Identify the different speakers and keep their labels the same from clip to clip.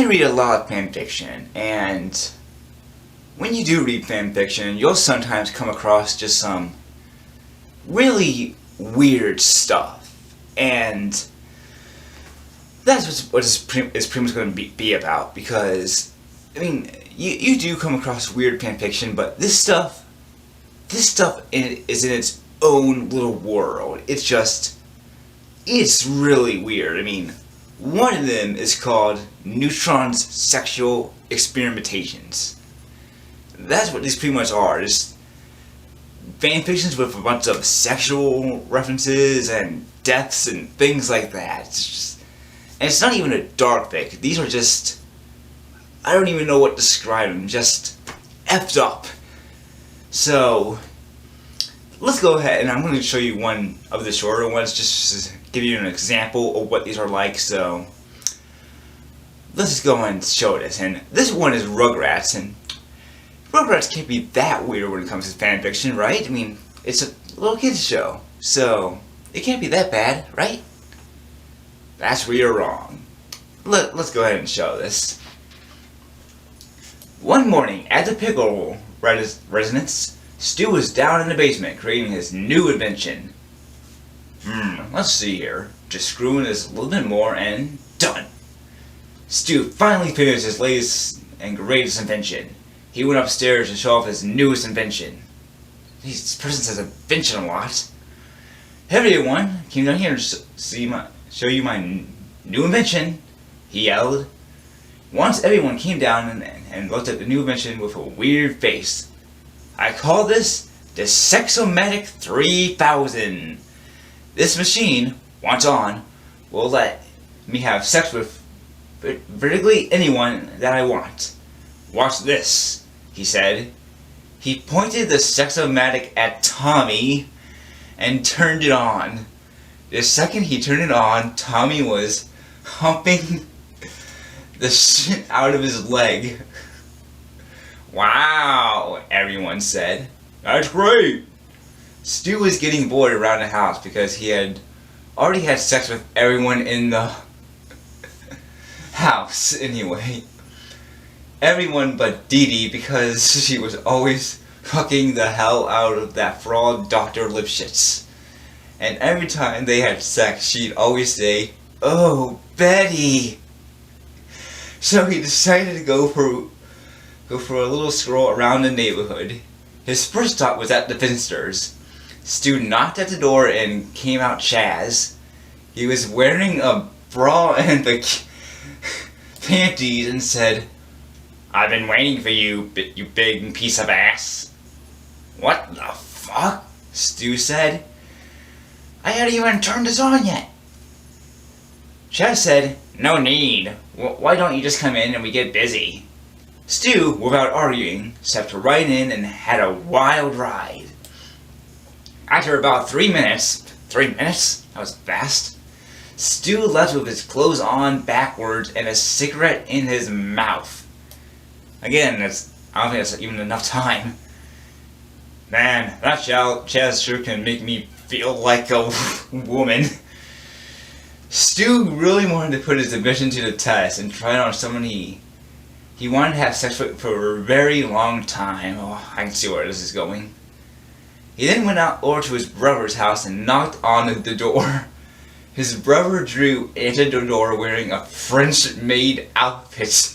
Speaker 1: I read a lot of fanfiction, and when you do read fanfiction, you'll sometimes come across just some really weird stuff, and that's what it's pretty much going to be about, because, I mean, you do come across weird fanfiction, but this stuff is in its own little world. It's really weird. I mean, one of them is called Neutron's Sexual Experimentations. That's what these pretty much are. Just fanfictions with a bunch of sexual references and deaths and things like that. And it's not even a dark fic. These are just, I don't even know what to describe them. Just effed up. So let's go ahead, and I'm going to show you one of the shorter ones just to give you an example of what these are like. So let's just go and show this. And this one is Rugrats, and Rugrats can't be that weird when it comes to fanfiction, right? I mean, it's a little kids show, so it can't be that bad, right? That's where you're wrong. Let's go ahead and show this. One morning at the Pickle residence, Stu was down in the basement creating his new invention. Let's see here. Just screwing this a little bit more and done. Stu finally finished his latest and greatest invention. He went upstairs to show off his newest invention. This person says invention a lot. Hey everyone, came down here to show you my new invention, he yelled. Once everyone came down and looked at the new invention with a weird face. I call this the Sexomatic 3000. This machine, once on, will let me have sex with virtually anyone that I want. Watch this, he said. He pointed the Sexomatic at Tommy and turned it on. The second he turned it on, Tommy was humping the shit out of his leg. Wow, everyone said. That's great. Stu was getting bored around the house because he had already had sex with everyone in the house anyway. Everyone but Dee Dee, because she was always fucking the hell out of that fraud Dr. Lipschitz. And every time they had sex, she'd always say, "Oh, Betty." So he decided to go for a little stroll around the neighborhood. His first stop was at the Finsters. Stu knocked at the door and came out Chaz. He was wearing a bra and panties and said, "I've been waiting for you, you big piece of ass." "What the fuck?" Stu said. "I haven't even turned this on yet." Chaz said, "No need. Why don't you just come in and we get busy?" Stu, without arguing, stepped right in and had a wild ride. After about 3 minutes, that was fast, Stu left with his clothes on backwards and a cigarette in his mouth. Again, I don't think that's even enough time. Man, that Chaz sure can make me feel like a woman. Stu really wanted to put his ambition to the test and try it on someone he wanted to have sex with for a very long time. Oh, I can see where this is going. He then went out over to his brother's house and knocked on the door. His brother Drew entered the door wearing a French-maid outfit.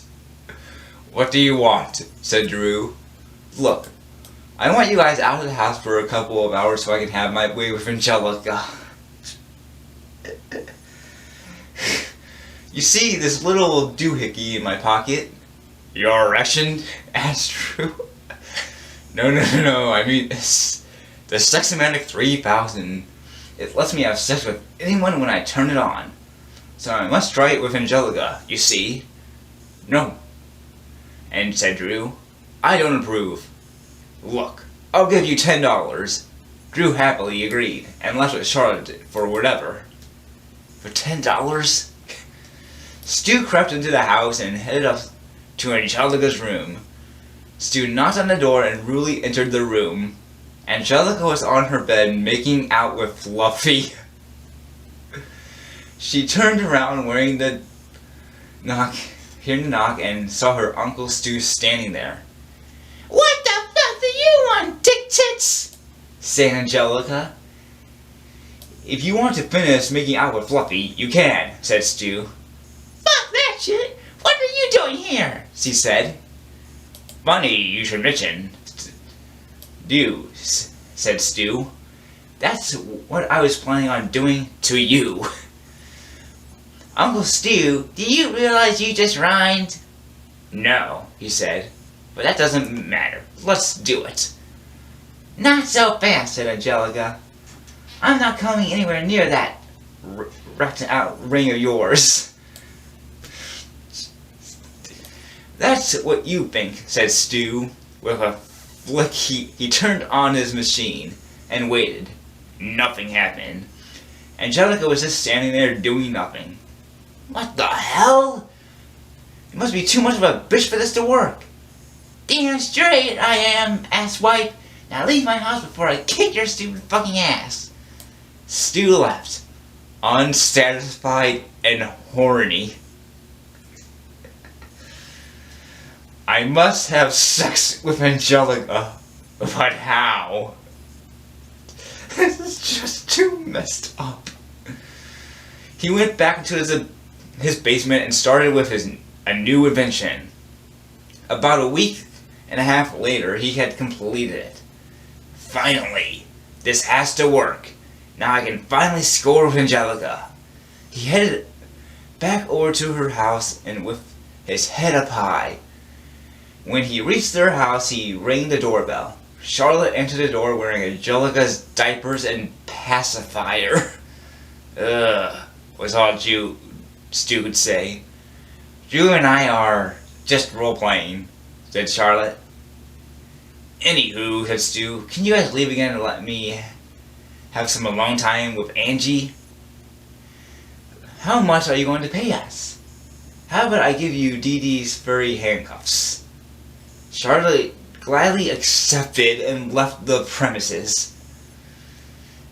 Speaker 1: "What do you want?" said Drew. "Look, I want you guys out of the house for a couple of hours so I can have my way with Angelica." "You see this little doohickey in my pocket?" "Your erection?" asked Drew. No, I mean the Sexomatic 3000. It lets me have sex with anyone when I turn it on. So I must try it with Angelica, you see. "No," and said Drew. "I don't approve. Look, I'll give you $10. Drew happily agreed, and left with Charlotte for whatever. For $10? Stu crept into the house and headed up to Angelica's room. Stu knocked on the door and Ruli entered the room. Angelica was on her bed making out with Fluffy. She turned around wearing the hearing the knock and saw her Uncle Stu standing there. "What the fuck do you want, dick tits?" said Angelica. "If you want to finish making out with Fluffy, you can," said Stu. "Fuck that shit! What are you doing here?" she said. "Funny you should mention. Said Stu. "That's what I was planning on doing to you." "Uncle Stu, do you realize you just rhymed?" "No," he said, "but that doesn't matter. Let's do it." "Not so fast," said Angelica. "I'm not coming anywhere near that wrapped out ring of yours." "That's what you think," said Stu. With a flick, he turned on his machine and waited. Nothing happened. Angelica was just standing there doing nothing. "What the hell? You must be too much of a bitch for this to work." "Damn straight I am, asswipe. Now leave my house before I kick your stupid fucking ass." Stu left, unsatisfied and horny. "I must have sex with Angelica, but how?" This is just too messed up. He went back into his basement and started with a new invention. About a week and a half later, he had completed it. "Finally, this has to work. Now I can finally score with Angelica." He headed back over to her house and with his head up high. When he reached their house, he rang the doorbell. Charlotte entered the door wearing Angelica's diapers and pacifier. "Ugh," was all Stu could say. "Drew and I are just role-playing," said Charlotte. "Anywho," said Stu, "can you guys leave again and let me have some alone time with Angie?" "How much are you going to pay us?" "How about I give you Dee Dee's furry handcuffs?" Charlotte gladly accepted and left the premises.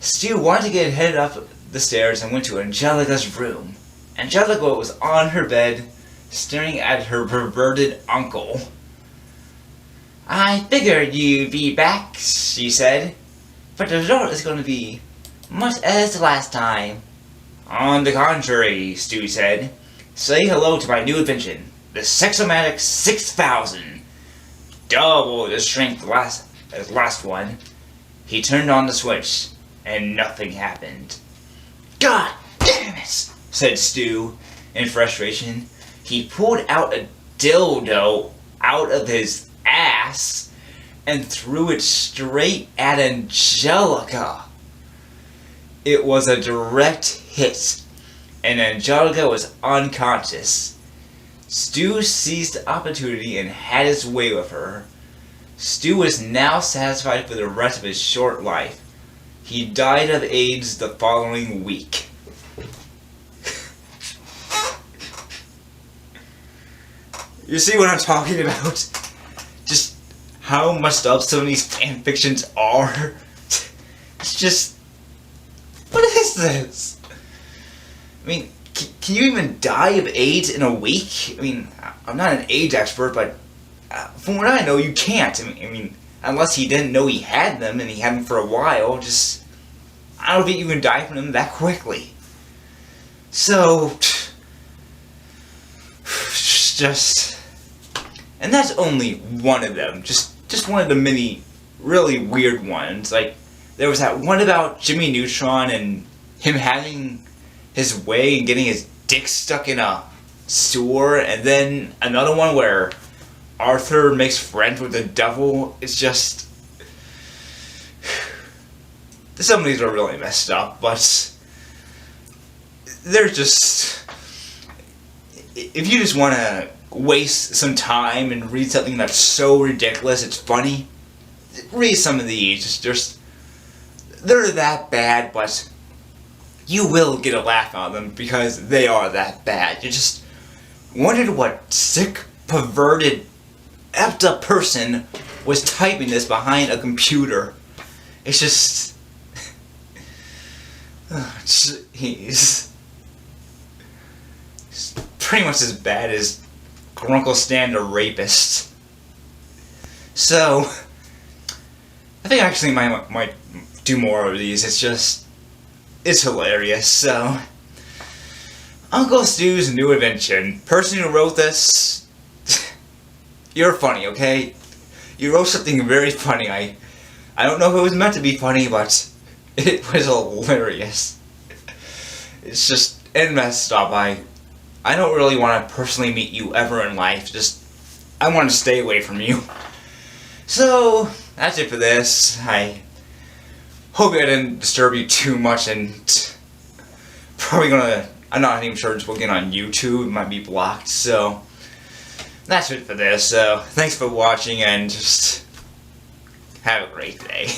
Speaker 1: Stu wanted to get headed up the stairs and went to Angelica's room. Angelica was on her bed, staring at her perverted uncle. "I figured you'd be back," she said, "but the result is going to be much as the last time." "On the contrary," Stu said, "say hello to my new invention, the Sexomatic 6000. Double the strength as last one." He turned on the switch, and nothing happened. "God damn it," said Stu in frustration. He pulled out a dildo out of his ass and threw it straight at Angelica. It was a direct hit, and Angelica was unconscious. Stu seized the opportunity and had his way with her. Stu was now satisfied for the rest of his short life. He died of AIDS the following week. You see what I'm talking about? Just how messed up some of these fanfictions are. It's just... what is this? I mean, can you even die of AIDS in a week? I mean, I'm not an AIDS expert, but from what I know, you can't. I mean, unless he didn't know he had them and he had them for a while, just... I don't think you can die from them that quickly. So... just... and that's only one of them. Just one of the many really weird ones. Like, there was that one about Jimmy Neutron and him having his way and getting his dick stuck in a sewer, and then another one where Arthur makes friends with the devil. It's just... some of these are really messed up, but they're just... if you just want to waste some time and read something that's so ridiculous it's funny, read some of these. They're that bad, but you will get a laugh out of them because they are that bad. You just wondered what sick, perverted, effed up person was typing this behind a computer. It's just... jeez. It's pretty much as bad as Grunkle Stan the rapist. So, I think actually might do more of these. It's hilarious. So, Uncle Stu's new invention. Person who wrote this, you're funny, okay? You wrote something very funny. I don't know if it was meant to be funny, but it was hilarious. It's just, and messed up. I don't really want to personally meet you ever in life. I want to stay away from you. So, that's it for this. I hope I didn't disturb you too much, and I'm not even sure it's looking on YouTube. It might be blocked, so that's it for this. So, thanks for watching, and just have a great day.